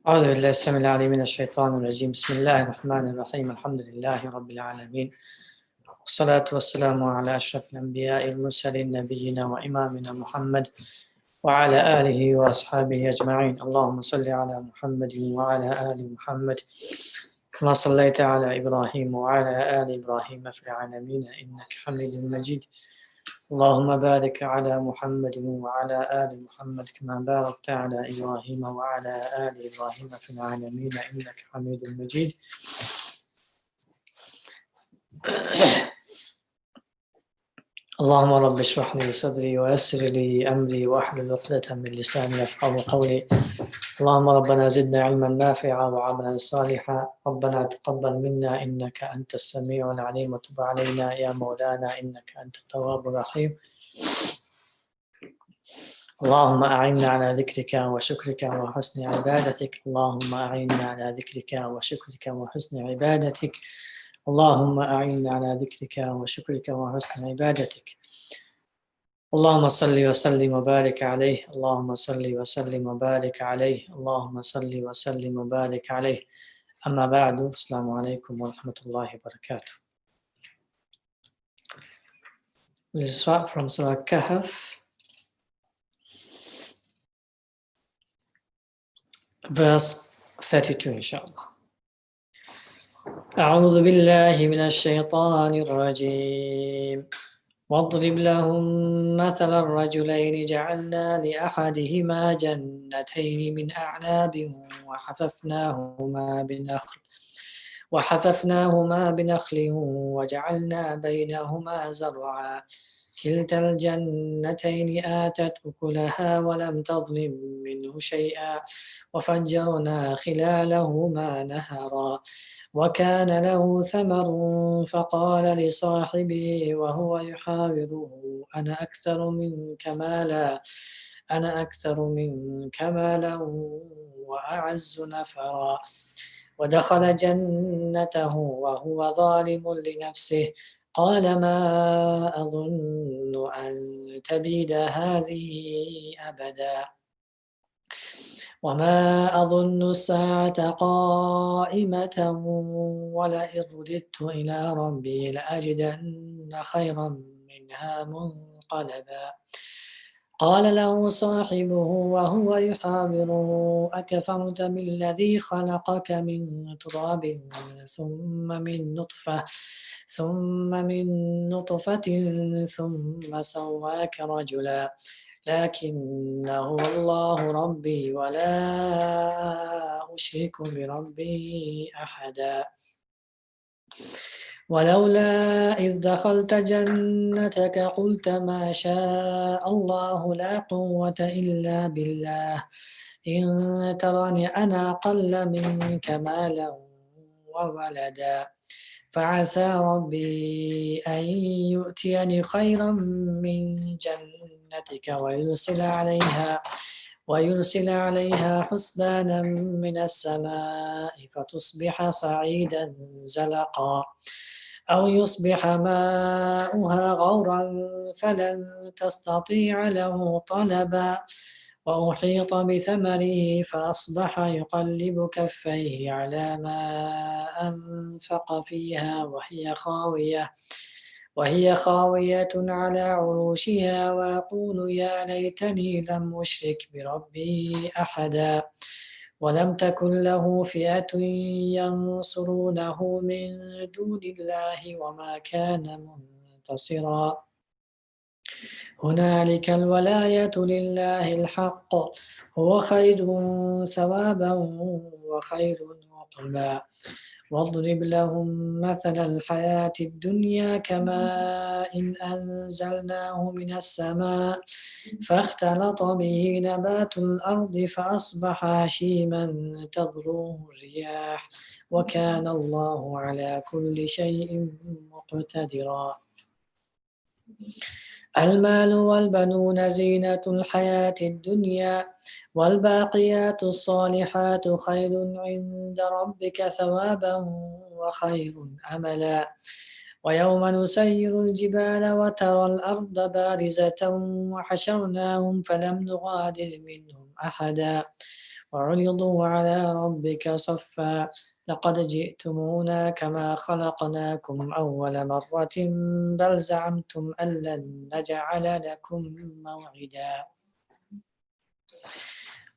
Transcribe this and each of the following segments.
أعوذ بالله السميع العليم من الشيطان الرجيم. بسم الله الرحمن الرحيم. الحمد لله رب العالمين، والصلاة والسلام على أشرف الأنبياء المرسلين نبينا وإمامنا محمد وعلى آله وأصحابه أجمعين. اللهم صل على محمد وعلى آل محمد كما صليت على إبراهيم وعلى آل إبراهيم في العالمين إنك حميد مجيد. اللهم بارك على محمد وعلى آل محمد كما باركت على إبراهيم وعلى آل إبراهيم في العالمين إنك حميد مجيد. اللهم رب اشرح لي صدري ويسر لي أمري واحلل عقدة من لساني يفقهوا قولي. اللهم ربنا زدنا علما نافعا وعملا صالحا. ربنا تقبل منا إنك أنت السميع العليم وتب علينا يا مولانا إنك أنت التواب الرحيم. اللهم أعنا على ذكرك وشكرك وحسن عبادتك. اللهم أعنا على ذكرك وشكرك وحسن عبادتك. اللهم أعنا على ذكرك وشكرك وحسن عبادتك. اللهم صل وسلم وبارك عليه. اللهم صل وسلم وبارك عليه. اللهم صل وسلم وبارك عليه. أما بعد، السلام عليكم ورحمة الله وبركاته. We'll start from Surah Al-Kahf, verse 32 inshallah. أعوذ بالله من الشيطان الرجيم. واضرب لهم مثل الرجلين جعلنا لأحدهما جنتين من أعناب وحففناهما بنخل وجعلنا بينهما زرعا كلتا الجنتين آتت أكلها ولم تظلم منه شيئا وفجرنا خلالهما نهرا وكان له ثمر فقال لصاحبه وهو يحاوره أنا أكثر منك مالا وأعز نفرا ودخل جنته وهو ظالم لنفسه قال ما أظن أن تبيد هذه أبدا وما أظن الساعة قائمة ولئن رددت إلى ربي لأجدن خيرا منها منقلبا قال له صاحبه وهو يحاوره أكفرت بالذي خلقك من تراب ثم من نطفة ثم سواك رجلا لكن هو الله ربي ولا أشرك بربي أحدا ولولا إذ دخلت جنتك قلت ما شاء الله لا قوة إلا بالله إن ترني أنا أقل منك مالا وولدا فعسى ربي أن يؤتيني خيرا من جنتك ويرسل عليها حسبانا من السماء فتصبح صعيدا زلقا أو يصبح ماؤها غورا فلن تستطيع له طلبا وأحيط بثمره فأصبح يقلب كفيه على ما أنفق فيها وهي خاوية على عروشها ويقول يا ليتني لم أشرك بربي أحدا ولم تكن له فئة ينصرونه من دون الله وما كان منتصرا هنالك الولاية لله الحق هو خير ثوابا وخير عقبا واضرب لهم مثل الحياة الدنيا كماء إن أنزلناه من السماء فاختلط به نبات الأرض فأصبح هشيما تذروه الرياح وكان الله على كل شيء مقتدرا المال والبنون زينة الحياة الدنيا والباقيات الصالحات خير عند ربك ثوابا وخير أملا ويوم نسير الجبال وترى الأرض بارزة وحشرناهم فلم نغادر منهم أحدا وعرضوا على ربك صفا لقد جئتمونا كما خلقناكم أول مرة بل زعمتم أن لن نجعل لكم موعدا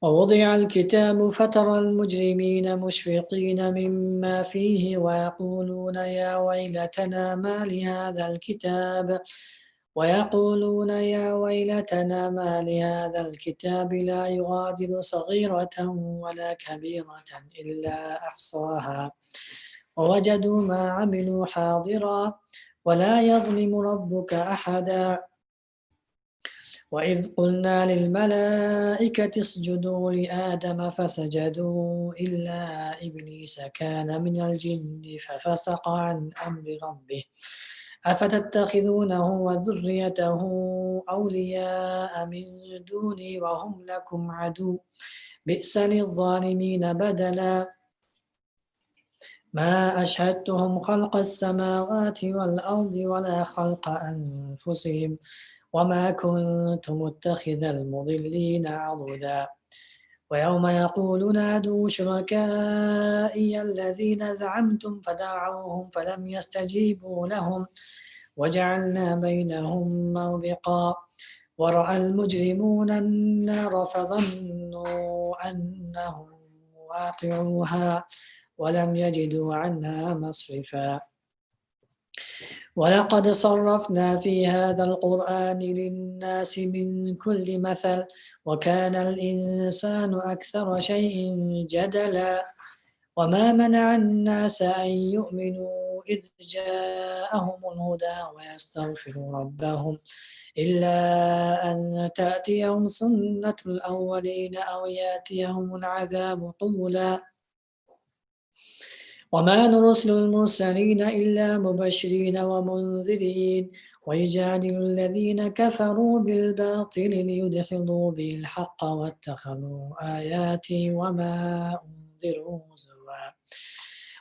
ووضع الكتاب فترى المجرمين مشفقين مما فيه ويقولون يا ويلتنا ما لهذا الكتاب لا يغادر صغيرة ولا كبيرة إلا أحصاها ووجدوا ما عملوا حاضرا ولا يظلم ربك أحدا وإذ قلنا للملائكة اسجدوا لآدم فسجدوا إلا إبليس كان من الجن ففسق عن أمر ربه أفتتخذونه وذريته أولياء من دوني وهم لكم عدو بئس للظالمين بدلا ما أشهدتهم خلق السماوات والأرض ولا خلق أنفسهم وما كنت متخذ المضلين عضدا ويوم يقول نادوا شركائي الذين زعمتم فدعوهم فلم يستجيبوا لهم وجعلنا بينهم موبقا ورأى المجرمون النار فظنوا أنهم واقعوها ولم يجدوا عنها مصرفا ولقد صرفنا في هذا القرآن للناس من كل مثل وكان الإنسان أكثر شيء جدلا وما منع الناس أن يؤمنوا إذ جاءهم الهدى ويستغفروا ربهم إلا أن تأتيهم سنة الأولين أو يأتيهم العذاب قبلا وما نرسل المرسلين إلا مبشرين ومنذرين ويجادل الذين كفروا بالباطل ليدحضوا به الحق واتخذوا آياتي وما أنذروا هزوا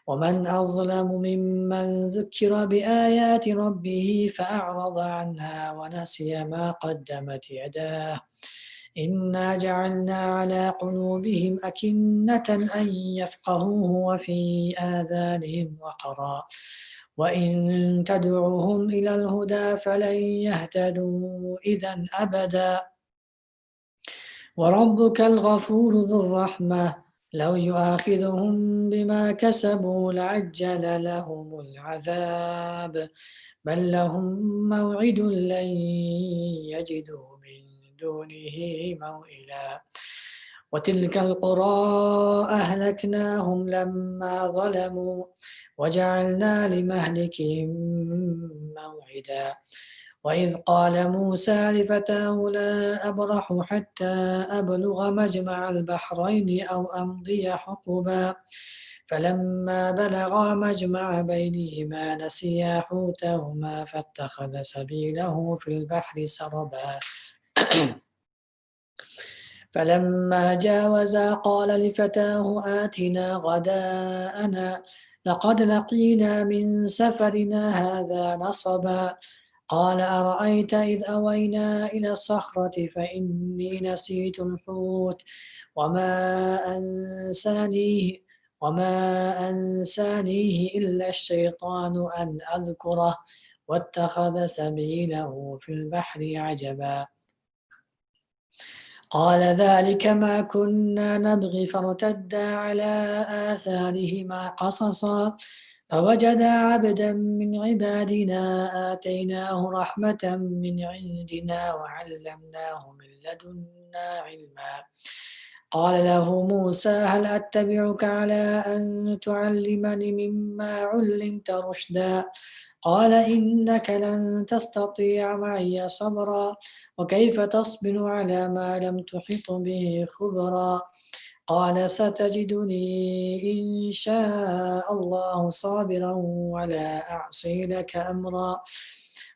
ومن أظلم ممن ذكر بآيات ربه فأعرض عنها ونسي ما قدمت يداه إنا جعلنا على قلوبهم أكنة أن يفقهوه وفي آذانهم وقرا وإن تدعوهم إلى الهدى فلن يهتدوا إذا أبدا وربك الغفور ذو الرحمة لو يؤاخذهم بما كسبوا لعجل لهم العذاب بل لهم موعد لن يجدوا من دونه موئلا وتلك القرى أهلكناهم لما ظلموا وجعلنا لمهلكهم موعدا وإذ قال موسى لفتاه لا أبرح حتى أبلغ مجمع البحرين أو أمضي حقبا فلما بلغا مجمع بينهما نسيا حوتهما فاتخذ سبيله في البحر سربا فلما جاوزا قال لفتاه آتنا غداءنا لقد لقينا من سفرنا هذا نصبا قال أرأيت إذ أوينا إلى الصخرة فإني نسيت الحوت وما أنسانيه إلا الشيطان أن أذكره واتخذ سبيله في البحر عجبا قال ذلك ما كنا نبغي فارتدا على آثارهما قصصا فوجدا عبدا من عبادنا آتيناه رحمة من عندنا وعلمناه من لدنا علما قال له موسى هل أتبعك على أن تعلمني مما علمت رشدا قال إنك لن تستطيع معي صبرا وكيف تصبر على ما لم تحط به خبرا قال ستجدني إن شاء الله صابرا ولا أعصي لك أمرا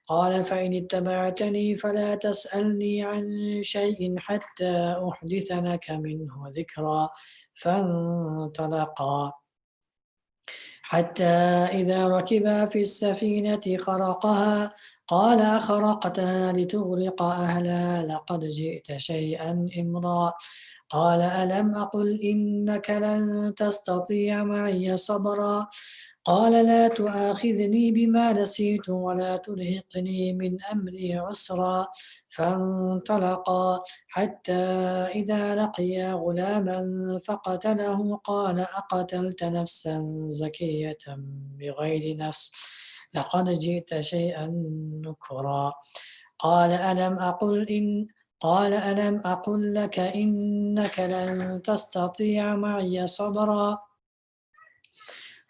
قال فإن اتبعتني فلا تسألني عن شيء حتى أحدث لك منه ذكرا فانطلقا حتى إذا ركبا في السفينة خرقها قال أخرقتها لتغرق أهلها لقد جئت شيئا إمرا قال ألم أقل إنك لن تستطيع معي صبرا قال لا تؤاخذني بما نسيت ولا ترهقني من أمري عسرا فانطلقا حتى إذا لقيا غلاما فقتله قال أقتلت نفسا زكية بغير نفس لقد جئت شيئا نكرا قال ألم أقل لك إنك لن تستطيع معي صبرا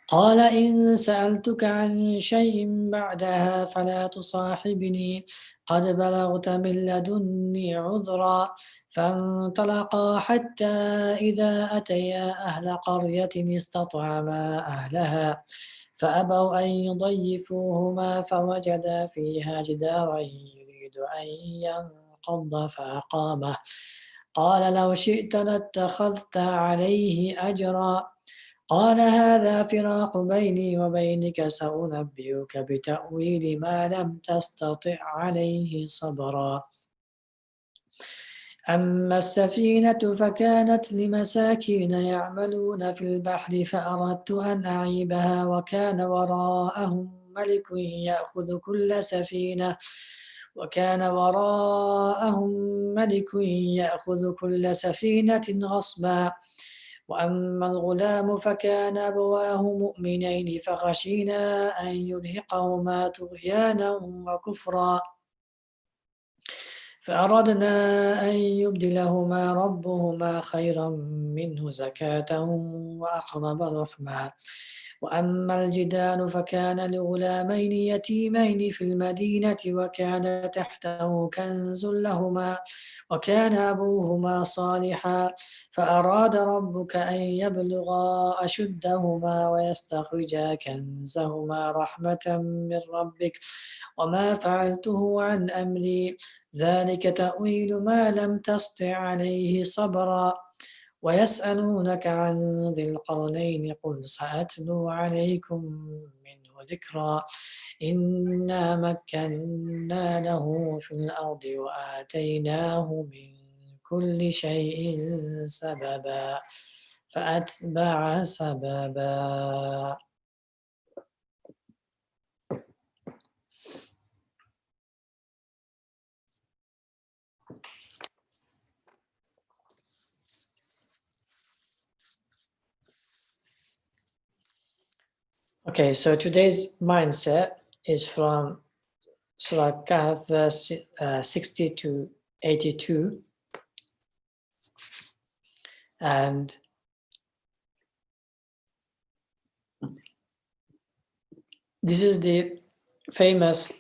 قال إن سألتك عن شيء بعدها فلا تصاحبني قد بلغت من لدني عذرا فانطلقا حتى إذا أتيا أهل قرية استطعما أهلها فأبوا أن يضيفوهما فوجدا فيها جدارا يريد أن ينقض فأقامه قال لو شئت لاتخذت عليه أجرا قال هذا فراق بيني وبينك سأنبئك بتأويل ما لم تستطع عليه صبرا أما السفينة فكانت لمساكين يعملون في البحر فأردت أن أعيبها وكان وراءهم ملك يأخذ كل سفينة غصبا وأما الغلام فكان أبواه مؤمنين فخشينا أن يرهقهما طغيانا وكفرا فأردنا أن يبدلهما ربهما خيرا منه زكاة وأقرب رحما وأما الجدار فكان لغلامين يتيمين في المدينة وكان تحته كنز لهما وكان أبوهما صالحا فأراد ربك أن يبلغا أشدهما ويستخرجا كنزهما رحمة من ربك وما فعلته عن أمري ذلك تأويل ما لم تسطع عليه صبرا ويسألونك عن ذي القرنين قل سأتلو عليكم منه ذكرا إنا مكنا له في الأرض وآتيناه من كل شيء سببا فأتبع سببا. Okay, so today's mindset is from Surah Al-Kahf, verse 60 to 82. And this is the famous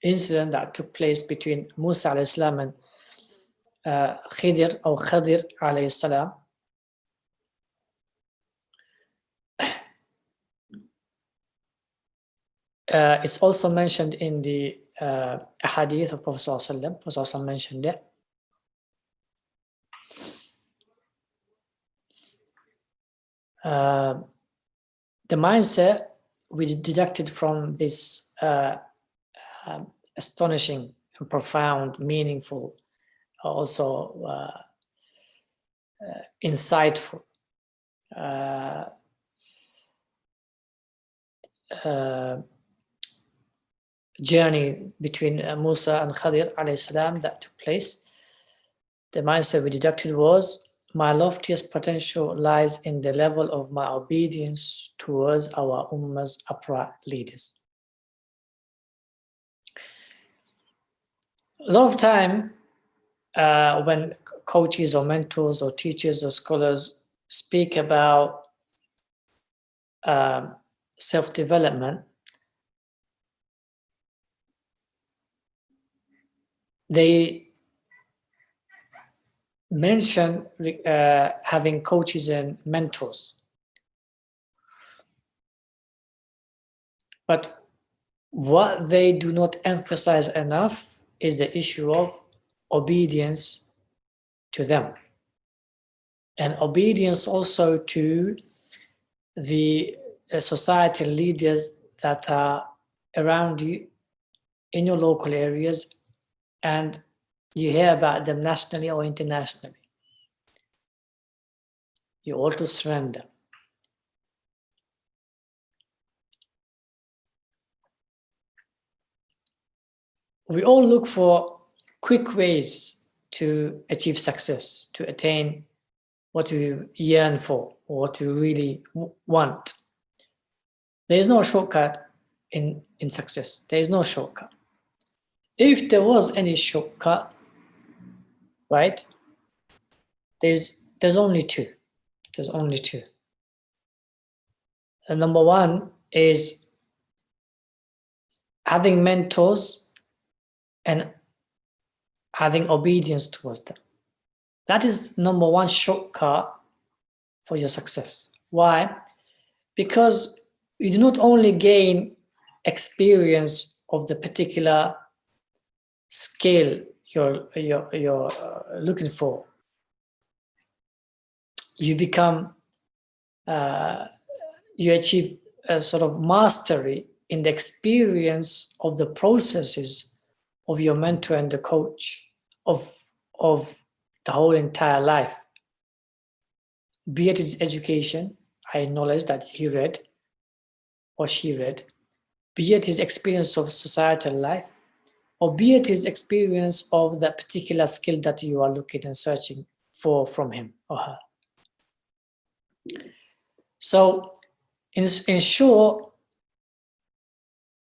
incident that took place between Musa alayhi salam and Khidir or Khadir alayhi salam. It's also mentioned in the hadith of Prophet sallallahu alaihi wasallam. Prophet mentioned it. The mindset we deducted from this astonishing and profound, meaningful, also insightful journey between Musa and Khadir alayhi salam that took place. The mindset we deducted was, my loftiest potential lies in the level of my obedience towards our Ummah's upright leaders. A lot of time when coaches or mentors or teachers or scholars speak about self-development, they mention having coaches and mentors. But what they do not emphasize enough is the issue of obedience to them. And obedience also to the societal leaders that are around you in your local areas and You hear about them nationally or internationally. You ought to surrender. We all look for quick ways to achieve success, to attain what we yearn for or what we really want. There is no shortcut in success. There is no shortcut. If there was any shortcut, right, there's only two. There's only two. And number one is having mentors and having obedience towards them. That is number one shortcut for your success. Why? Because you do not only gain experience of the particular skill you're looking for. You become, you achieve a sort of mastery in the experience of the processes of your mentor and the coach of the whole entire life. Be it his education, I knowledge that he read or she read, be it his experience of societal life, or be it his experience of that particular skill that you are looking and searching for from him or her. So ensure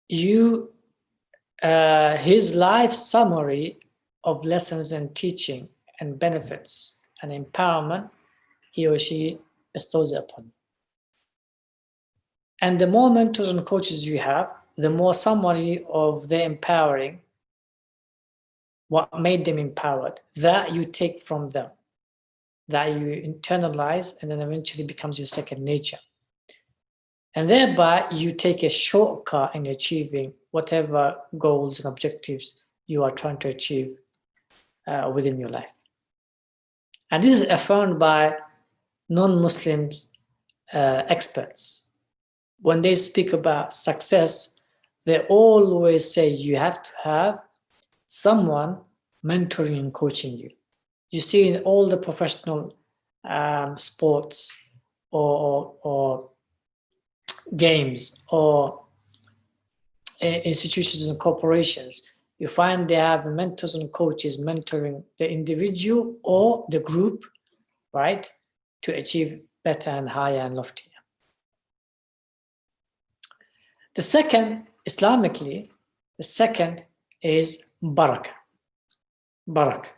you his life summary of lessons and teaching and benefits and empowerment he or she bestows upon you. And the more mentors and coaches you have, the more summary of their empowering, what made them empowered, that you take from them, that you internalize, and then eventually becomes your second nature. And thereby you take a shortcut in achieving whatever goals and objectives you are trying to achieve within your life. And this is affirmed by non-Muslim experts. When they speak about success, they always say you have to have someone mentoring and coaching you. You see in all the professional sports or games or institutions and corporations, you find they have mentors and coaches mentoring the individual or the group, right, to achieve better and higher and loftier. The second, Islamically, the second is barakah. Barakah.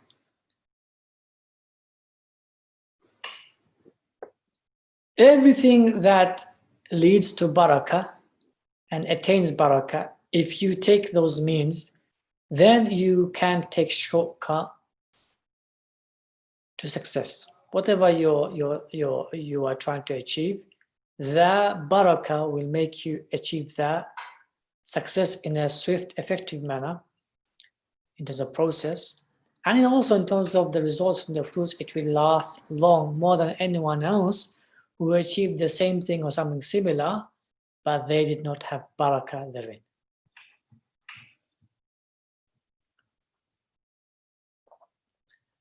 Everything that leads to barakah and attains barakah, if you take those means, then you can take shortcut to success. Whatever you are trying to achieve, that barakah will make you achieve that success in a swift, effective manner. It is a process. And also in terms of the results and the fruits, it will last long, more than anyone else who achieved the same thing or something similar, but they did not have barakah therein.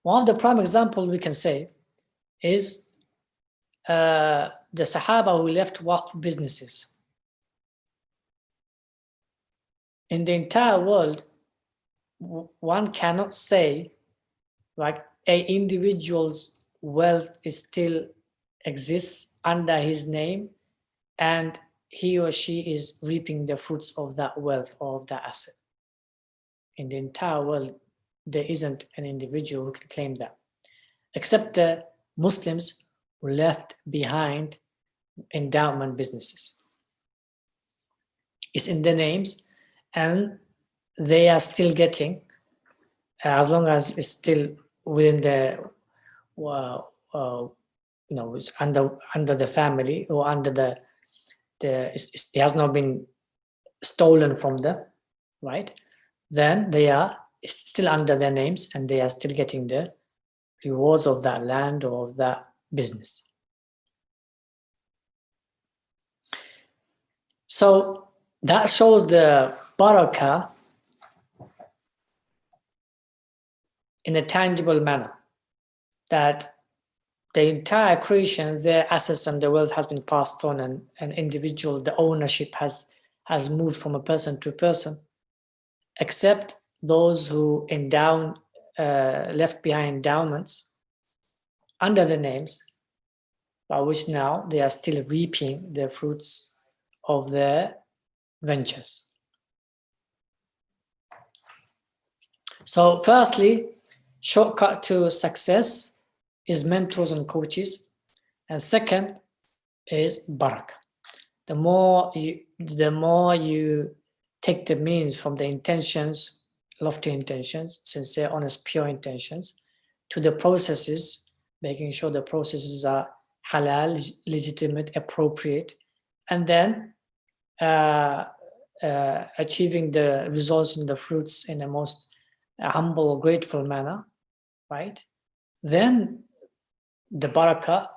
One of the prime examples we can say is the Sahaba who left waqf businesses. In the entire world, one cannot say like an individual's wealth is still exists under his name and he or she is reaping the fruits of that wealth or of that asset. In the entire world, there isn't an individual who can claim that, except the Muslims who left behind endowment businesses. It's in their names, and they are still getting, as long as it's still within the, it's under the family or under the it has not been stolen from them, right? Then they are still under their names and they are still getting the rewards of that land or of that business. So that shows the barakah in a tangible manner, that the entire creation, their assets and the wealth has been passed on, and an individual, the ownership has moved from a person to a person, except those who left behind endowments under the names, by which now they are still reaping the fruits of their ventures. So firstly, shortcut to success is mentors and coaches, and second is barakah. The more you take the means from the intentions, lofty intentions, sincere, honest, pure intentions, to the processes, making sure the processes are halal, legitimate, appropriate, and then achieving the results and the fruits in the most humble, grateful manner, right? Then the barakah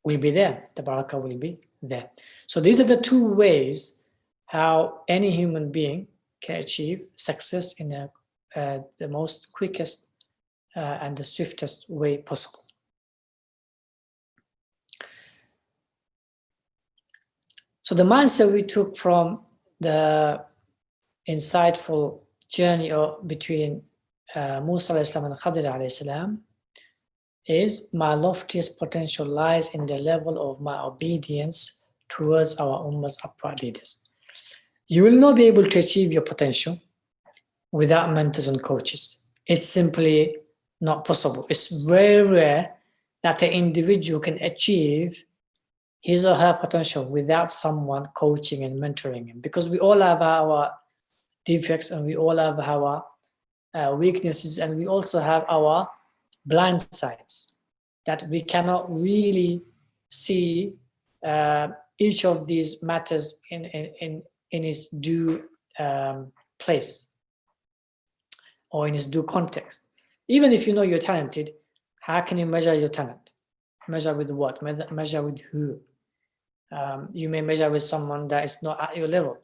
will be there. The barakah will be there. So these are the two ways how any human being can achieve success in the most quickest and the swiftest way possible. So the mindset we took from the insightful journey between Musa and Khadir alayhi salam is, my loftiest potential lies in the level of my obedience towards our ummah's upright leaders. You will not be able to achieve your potential without mentors and coaches. It's simply not possible. It's very rare that an individual can achieve his or her potential without someone coaching and mentoring him, because we all have our defects and we all have our weaknesses, and we also have our blind sides that we cannot really see each of these matters in its due place or in its due context. Even if you know you're talented, how can you measure your talent? Measure with what? Measure with who? You may measure with someone that is not at your level.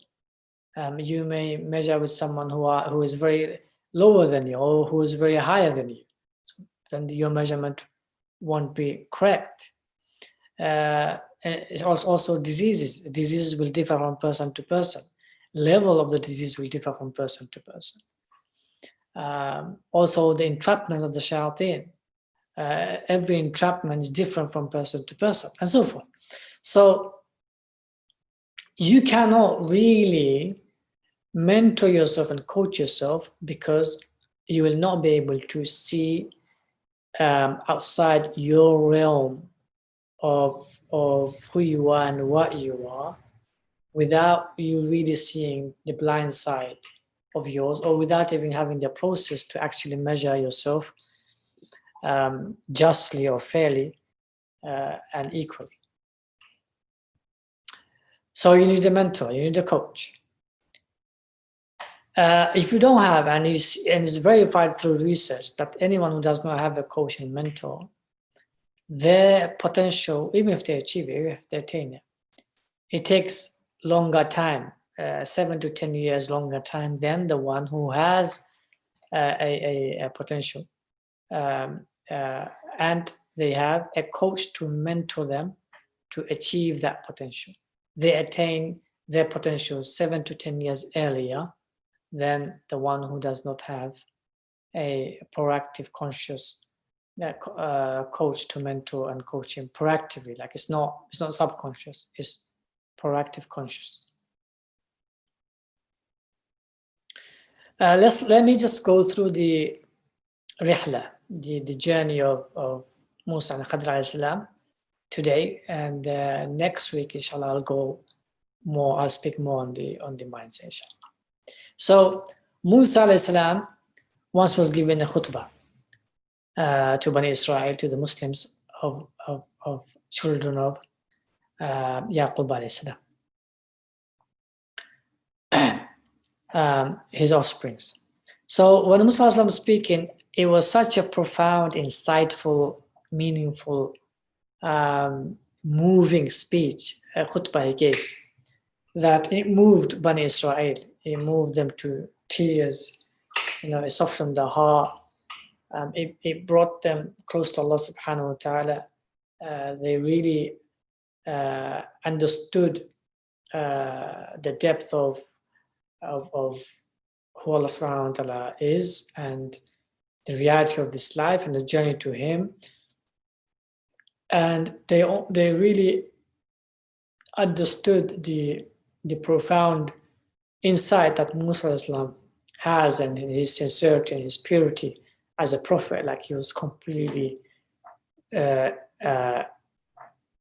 You may measure with someone who is very lower than you, or who is very higher than you. So then your measurement won't be correct. It's also diseases. Diseases will differ from person to person. Level of the disease will differ from person to person. Also, the entrapment of the shayateen. Every entrapment is different from person to person, and so forth. So you cannot really mentor yourself and coach yourself, because you will not be able to see outside your realm of who you are and what you are, without you really seeing the blind side of yours, or without even having the process to actually measure yourself justly or fairly and equally. So you need a mentor, you need a coach. If you don't have, and it's verified through research that anyone who does not have a coach and mentor, their potential, even if they achieve it, if they attain it, it takes longer time, 7 to 10 years longer time than the one who has a potential. And they have a coach to mentor them to achieve that potential. They attain their potential 7 to 10 years earlier than the one who does not have a proactive, conscious coach to mentor and coach him proactively. Like it's not subconscious, it's proactive, conscious. Let me just go through the rihla, the journey of Musa and Khadir alayhi salam today, and next week, inshallah, I'll speak more on the mindset, inshallah. So Musa alayhi salam once was given a khutbah to Bani Israel, to the Muslims of children of Yaqub alayhi salam, his offsprings. So when Musa alayhi salam was speaking, it was such a profound, insightful, meaningful, moving speech, a khutbah he gave, that it moved Bani Israel. It moved them to tears. It softened the heart. it brought them close to Allah subhanahu wa ta'ala. They really understood the depth of who Allah subhanahu wa ta'ala is and the reality of this life and the journey to Him. And they really understood the profound insight that Musa Islam has, and his sincerity and his purity as a prophet. Like, he was completely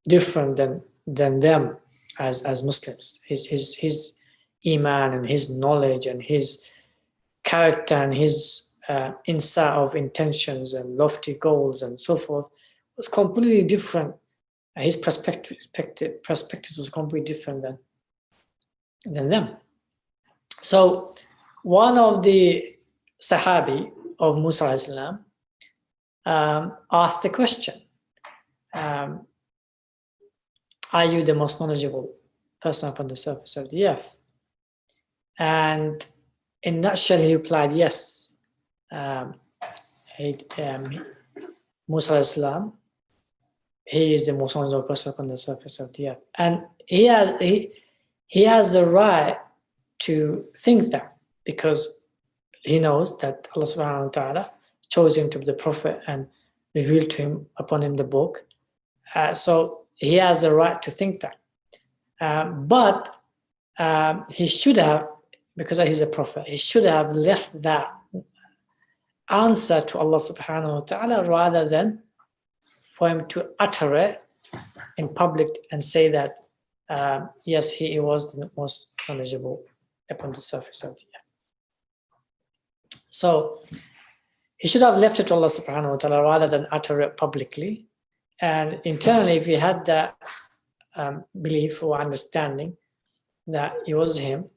different than them as Muslims. His iman and his knowledge and his character and his insight of intentions and lofty goals and so forth was completely different. His perspective was completely different than them. So one of the Sahabi of Musa alayhi salam asked the question, are you the most knowledgeable person upon the surface of the earth? And in a nutshell, he replied, yes. Musa alayhi salam, he is the most knowledgeable person upon the surface of the earth. And he has a right to think that, because he knows that Allah subhanahu wa ta'ala chose him to be the prophet and revealed to him upon him the book. So he has the right to think that. But he should have, because he's a prophet, he should have left that answer to Allah subhanahu wa ta'ala rather than for him to utter it in public and say that, yes, he was the most knowledgeable upon the surface of the earth. So he should have left it to Allah subhanahu wa ta'ala rather than utter it publicly. And internally, if he had that belief or understanding that it was him,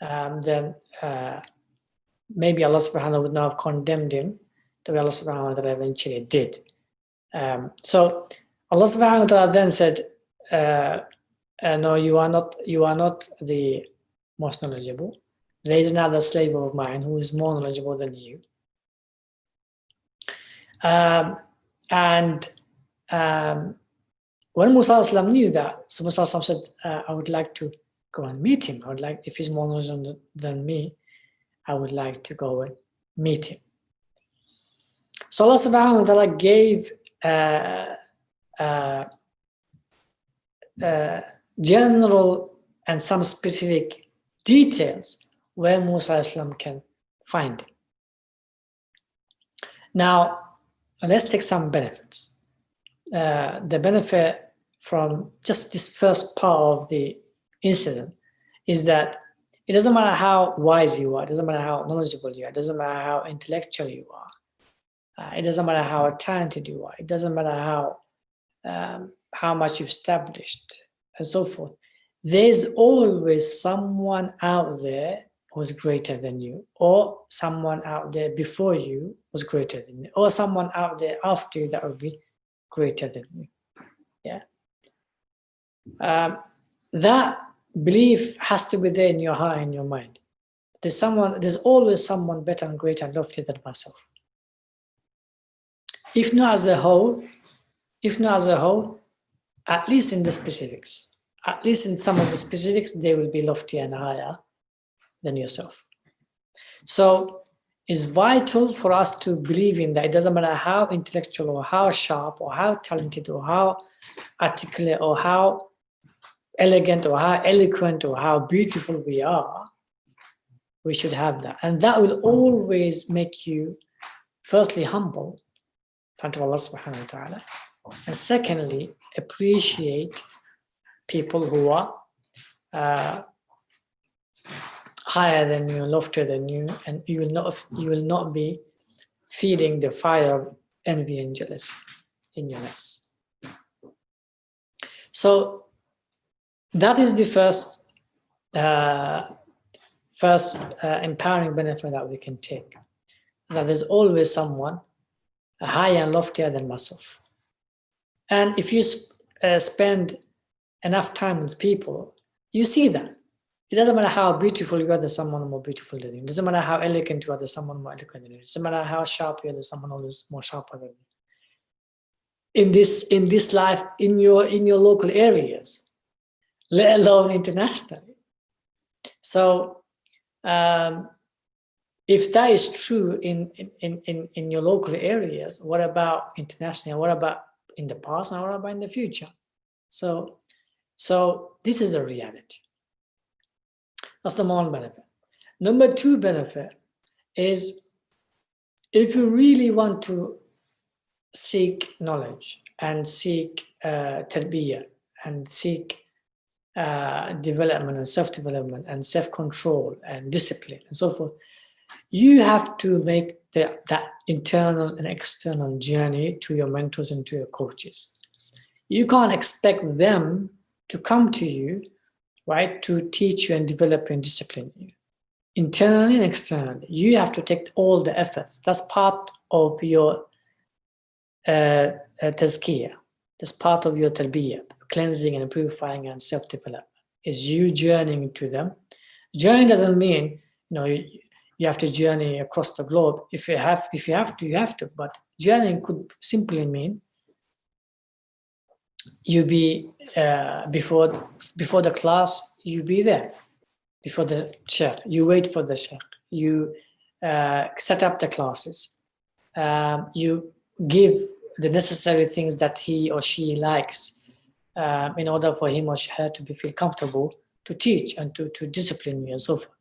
then maybe Allah subhanahu wa ta'ala would not have condemned him the way Allah subhanahu wa ta'ala eventually did. So Allah subhanahu wa ta'ala then said, no, you are not the most knowledgeable. There is another slave of mine who is more knowledgeable than you. When Musa Islam knew that, so Musa Islam said, I would like to go and meet him. I would like, if he's more knowledgeable than me, I would like to go and meet him. So Allah subhanahu wa ta'ala gave general and some specific details where Musa Islam can find him. Now, let's take some benefits. The benefit from just this first part of the incident is that it doesn't matter how wise you are, it doesn't matter how knowledgeable you are, it doesn't matter how intellectual you are, it doesn't matter how talented you are, it doesn't matter how much you've established and so forth. There's always someone out there who's greater than you, or someone out there before you was greater than you, or someone out there after you that will be greater than you. Yeah. That belief has to be there in your heart and your mind. There's always someone better and greater and loftier than myself. If not as a whole, at least in the specifics, at least in some of the specifics, they will be loftier and higher than yourself. So it's vital for us to believe in that. It doesn't matter how intellectual or how sharp or how talented or how articulate or how elegant or how eloquent or how beautiful we are, we should have that. And that will always make you, firstly, humble in front of Allah subhanahu wa ta'ala, and secondly, appreciate people who are higher than you, loftier than you, and you will not be feeling the fire of envy and jealousy in your lives. So that is the first empowering benefit that we can take, that there's always someone higher and loftier than myself. And if you spend enough time with people, you see that. It doesn't matter how beautiful you are, there's someone more beautiful than you. It doesn't matter how elegant you are, there's someone more eloquent than you. It doesn't matter how sharp you are, there's someone always more sharper than you. In this life, in your local areas, let alone internationally. So if that is true in your local areas, what about internationally? What about in the past, and what about in the future? So this is the reality. That's the one benefit. Number two benefit is, if you really want to seek knowledge and seek tarbiyah and seek development and self-development and self-control and discipline and so forth, you have to make that internal and external journey to your mentors and to your coaches. You can't expect them to come to you, right, to teach you and develop and discipline you. Internally and externally, you have to take all the efforts. That's part of your tazkiyah. That's part of your tarbiyah, cleansing and purifying and self-development, is you journeying to them. Journey doesn't mean, you have to journey across the globe. If you have to, you have to. But journeying could simply mean you be before the class, you be there. Before the Shaykh, you wait for the Shaykh. You set up the classes. You give the necessary things that he or she likes in order for him or her to feel comfortable to teach and to discipline you and so forth.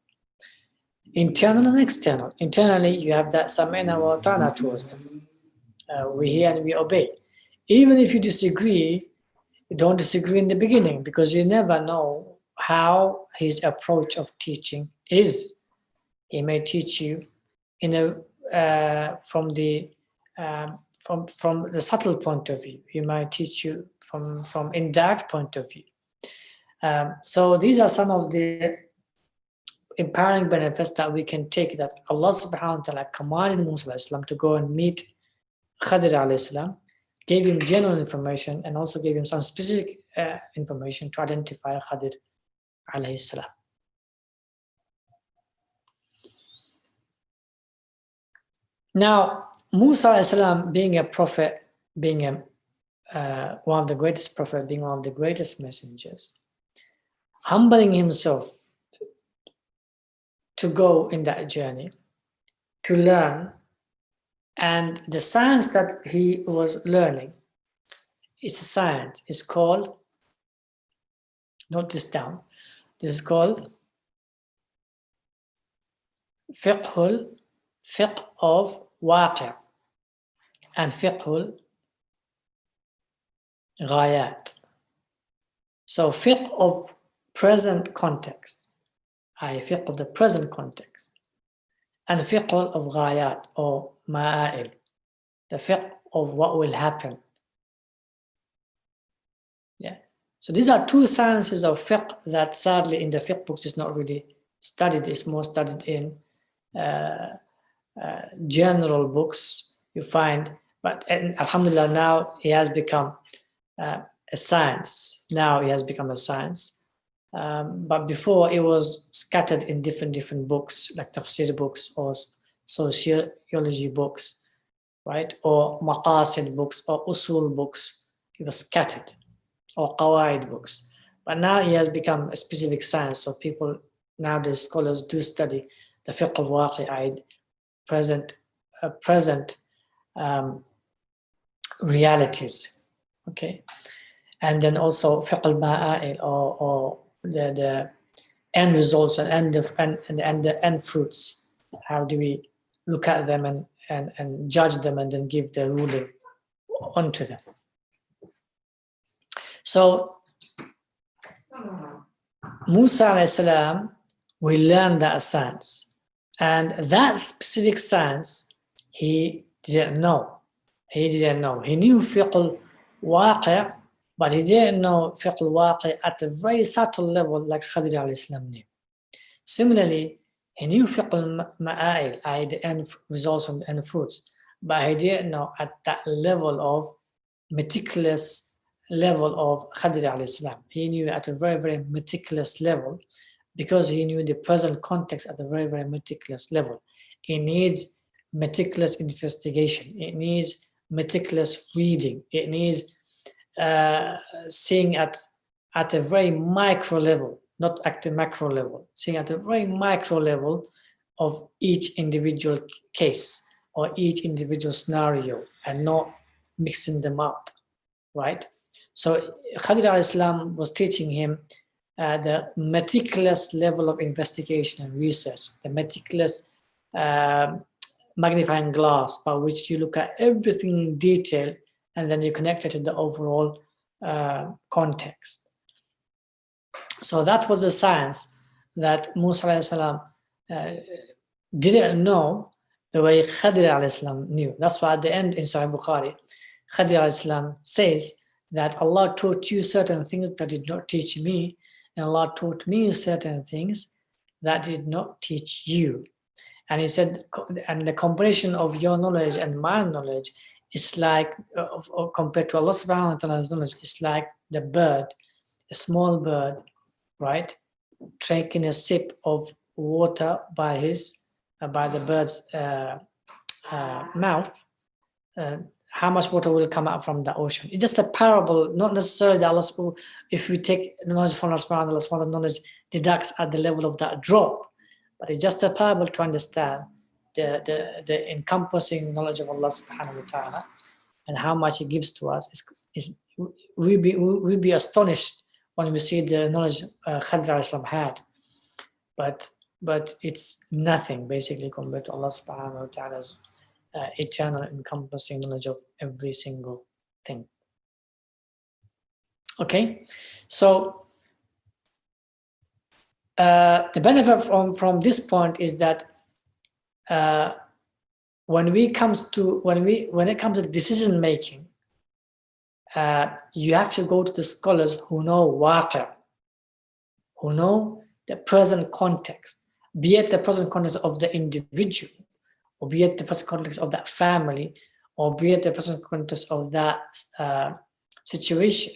Internal and external. Internally, you have that sam'ina wa ta'na towards them. We hear and we obey. Even if you disagree, you don't disagree in the beginning, because you never know how his approach of teaching is. He may teach you from the subtle point of view. He might teach you from indirect point of view. So these are some of the empowering benefits that we can take, that Allah subhanahu wa ta'ala commanded Musa to go and meet Khadir alayhi salam, gave him general information and also gave him some specific information to identify Khadir alayhi salam. Now, Musa alayhi salam, being a prophet, being one of the greatest prophets, being one of the greatest messengers, humbling himself to go in that journey, to learn, and the science that he was learning is a science. It's called, note this down, this is called fiqh of waqi' and fiqh ghayat. So fiqh of present context, fiqh of the present context, and fiqh of ghayat or ma'a'il, the fiqh of what will happen. Yeah. So these are two sciences of fiqh that sadly in the fiqh books is not really studied. It's more studied in general books you find, but alhamdulillah, now it has become a science. Now it has become a science. But before it was scattered in different books, like tafsir books or sociology books, right? Or maqasid books or usul books. It was scattered, or qawaid books. But now it has become a specific science. So people nowadays, scholars do study the fiqh of waqi'id, present realities. Okay, and then also fiqh al-ma'a'il or the end results and the end fruits. How do we look at them and judge them and then give the ruling onto them? So Musa alayhi salam, we learned that science, and that specific science he didn't know. He knew fiqh al-waqi', but he didn't know fiqh al-waqi' at a very subtle level like Khadir alayhi salam knew. Similarly, he knew fiqh al-ma'a'il, i.e. the end results and end fruits, but he didn't know at that level of meticulous level of Khadir alayhi salam. He knew at a very, very meticulous level, because he knew the present context at a very, very meticulous level. It needs meticulous investigation. It needs meticulous reading. It needs seeing at a very micro level, not at the macro level, seeing at a very micro level of each individual case or each individual scenario and not mixing them up, right? So Khadir al-Islam was teaching him the meticulous level of investigation and research, the meticulous magnifying glass by which you look at everything in detail and then you connect it to the overall context. So that was a science that Musa alayhi salam didn't know the way Khadir alayhi salam knew. That's why at the end in Sahih Bukhari, Khadir alayhi salam says that Allah taught you certain things that did not teach me, and Allah taught me certain things that did not teach you. And he said, and the combination of your knowledge and my knowledge is like, compared to Allah subhanahu wa ta'ala's knowledge, it's like the bird, a small bird, right, taking a sip of water by the bird's mouth. How much water will come out from the ocean? It's just a parable, not necessarily that Allah, if we take the knowledge from Allah subhanahu wa ta'ala, knowledge deducts at the level of that drop. But it's just a parable to understand the encompassing knowledge of Allah subhanahu wa ta'ala and how much He gives to us. We'll be astonished when we see the knowledge Khadir al-Islam had. But it's nothing basically compared to Allah subhanahu wa ta'ala's eternal encompassing knowledge of every single thing. Okay, so the benefit from this point is that when it comes to decision making, you have to go to the scholars who know waqi', who know the present context, be it the present context of the individual, or be it the present context of that family, or be it the present context of that situation,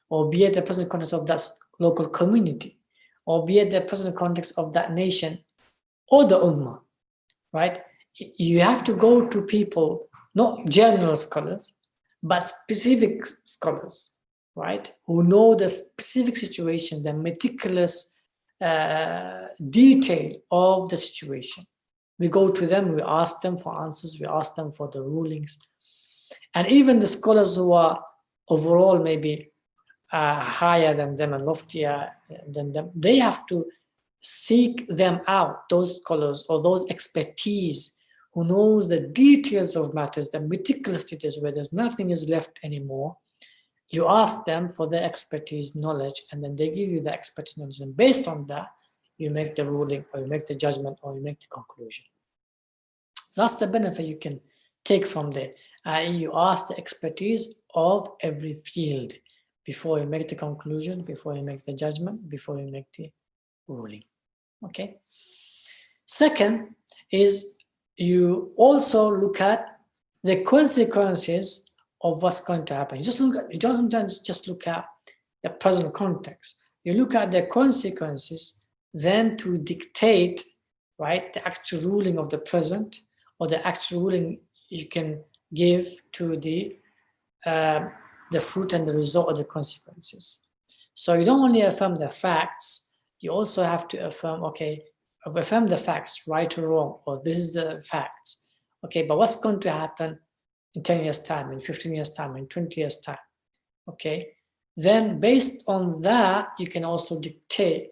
or be it the present context of that local community, or be it the present context of that nation or the ummah, right? You have to go to people, not general scholars, but specific scholars, right? Who know the specific situation, the meticulous detail of the situation. We go to them, we ask them for answers, we ask them for the rulings. And even the scholars who are overall maybe higher than them and loftier than them, they have to seek them out, those scholars or those expertise who knows the details of matters, the meticulous details where there's nothing is left anymore. You ask them for their expertise, knowledge, and then they give you the expertise, knowledge, and based on that, you make the ruling, or you make the judgment, or you make the conclusion. That's the benefit you can take from there. You ask the expertise of every field before you make the conclusion, before you make the judgment, before you make the ruling. Okay. Second is you also look at the consequences of what's going to happen. You don't just look at the present context. You look at the consequences, then to dictate, right, the actual ruling of the present, or the actual ruling you can give to the fruit and the result of the consequences. So you don't only affirm the facts, you also have to affirm, okay, affirm the facts, right or wrong, or this is the facts. Okay, but what's going to happen in 10 years' time, in 15 years' time, in 20 years' time? Okay, then based on that, you can also dictate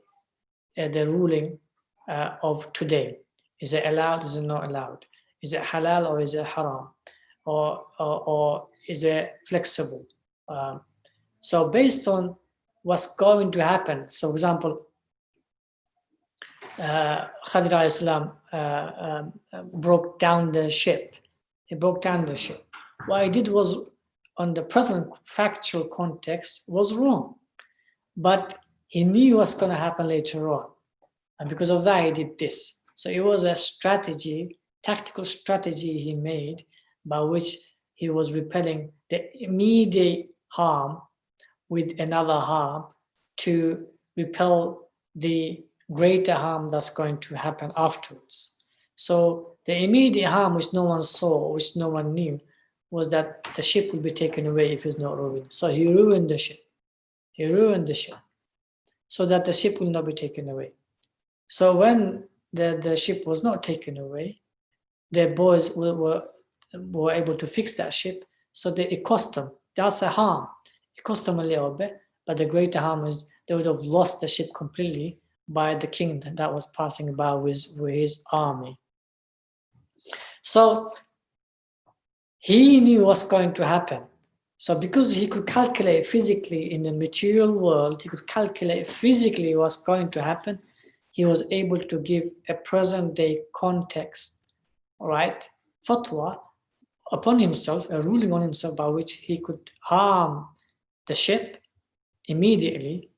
the ruling of today. Is it allowed, is it not allowed? Is it halal or is it haram? Or is it flexible? So based on what's going to happen, so for example, Khadir al-Islam broke down the ship. He broke down the ship. What he did was, on the present factual context, was wrong. But he knew what's going to happen later on. And because of that, he did this. So it was a strategy, tactical strategy he made by which he was repelling the immediate harm with another harm to repel the greater harm that's going to happen afterwards. So the immediate harm which no one saw, which no one knew, was that the ship will be taken away if it's not ruined. So he ruined the ship. He ruined the ship so that the ship will not be taken away. So when the ship was not taken away, their boys were able to fix that ship. So it cost them. That's a harm. It cost them a little bit, but the greater harm is they would have lost the ship completely by the king that was passing by with his army. So he knew what's going to happen. So because he could calculate physically in the material world, he could calculate physically what's going to happen, he was able to give a present day context, right, fatwa upon himself, a ruling on himself by which he could harm the ship immediately,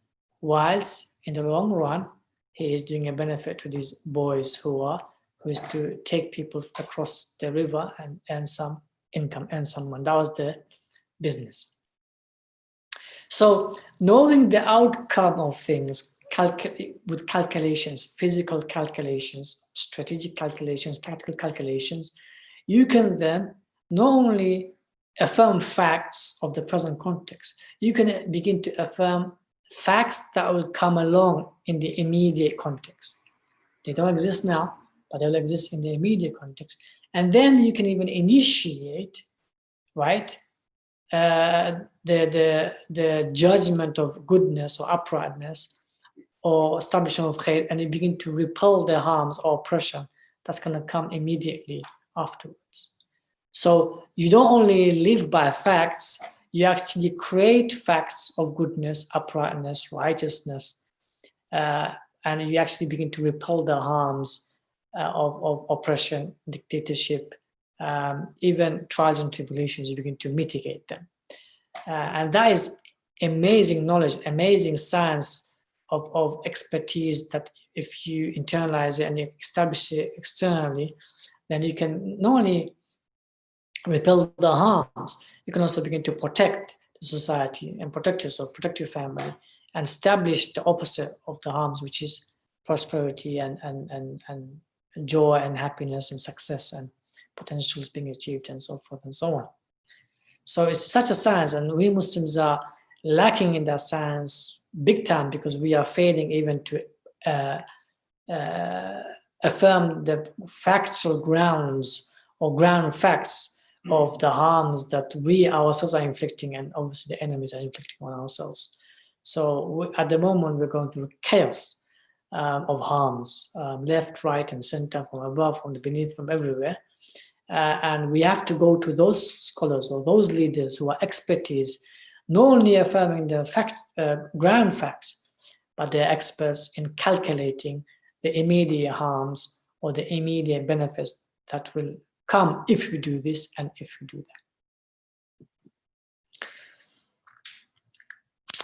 whilst in the long run, he is doing a benefit to these boys who is to take people across the river and earn some income, earn some money. That was the business. So knowing the outcome of things with calculations, physical calculations, strategic calculations, tactical calculations, you can then not only affirm facts of the present context, you can begin to affirm facts that will come along in the immediate context. They don't exist now, but they will exist in the immediate context. And then you can even initiate, right, the judgment of goodness or uprightness or establishment of khair, and you begin to repel the harms or oppression that's going to come immediately afterwards. So you don't only live by facts, you actually create facts of goodness, uprightness, righteousness, and you actually begin to repel the harms of oppression, dictatorship, even trials and tribulations, you begin to mitigate them. And that is amazing knowledge, amazing science of expertise that if you internalize it and you establish it externally, then you can not only repel the harms, you can also begin to protect the society and protect yourself, protect your family, and establish the opposite of the harms, which is prosperity and joy and happiness and success and potentials being achieved and so forth and so on. So it's such a science, and we Muslims are lacking in that science big time because we are failing even to affirm the factual grounds or ground facts of the harms that we ourselves are inflicting, and obviously the enemies are inflicting on ourselves. So at the moment we're going through chaos of harms, left, right, and center, from above, from the beneath, from everywhere. And we have to go to those scholars or those leaders who are expertise, not only affirming the ground facts, but they're experts in calculating the immediate harms or the immediate benefits that will come if we do this and if we do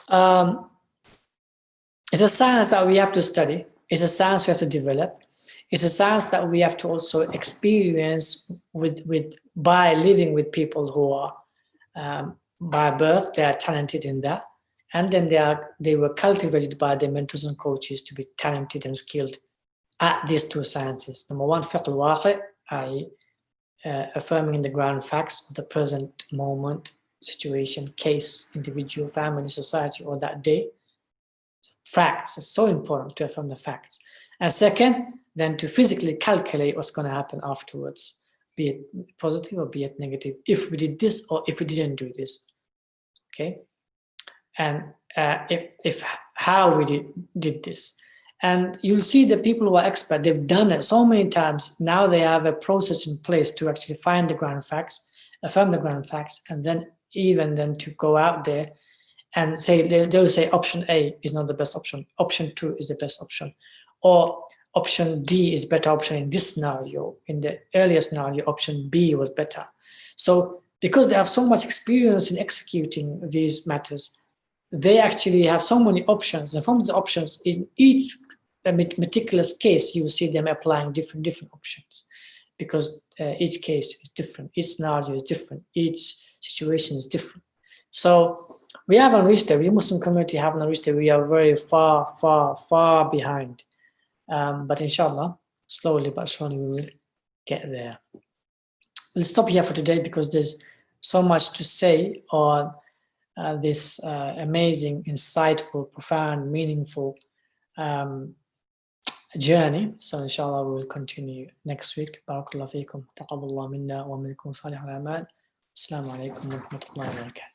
that. It's a science that we have to study. It's a science we have to develop. It's a science that we have to also experience by living with people who are by birth, they are talented in that, and then they were cultivated by their mentors and coaches to be talented and skilled at these two sciences. Number one, fiqh al-waqi', i.e. affirming the ground facts of the present moment, situation, case, individual, family, society, or that day. Facts, it's so important to affirm the facts. And second, then to physically calculate what's going to happen afterwards, be it positive or be it negative, if we did this or if we didn't do this. Okay, and if how we did this. And you'll see the people who are expert, they've done it so many times. Now they have a process in place to actually find the ground facts, affirm the ground facts, and then even then to go out there and say, they'll say option A is not the best option, option 2 is the best option, or option D is better option in this scenario. In the earlier scenario, option B was better. So because they have so much experience in executing these matters, they actually have so many options. And from the options, in each meticulous case, you will see them applying different options, because each case is different, each scenario is different, each situation is different. So we haven't reached there. We Muslim community haven't reached there. We are very far behind. But inshallah, slowly but surely we will get there. We'll stop here for today because there's so much to say on this amazing, insightful, profound, meaningful journey. So inshallah we will continue next week. Barakallahu feekum. Taqabbalallahu minna wa minkum salih al-amal. Assalamu alaikum wa rahmatullahi wa barakatuh.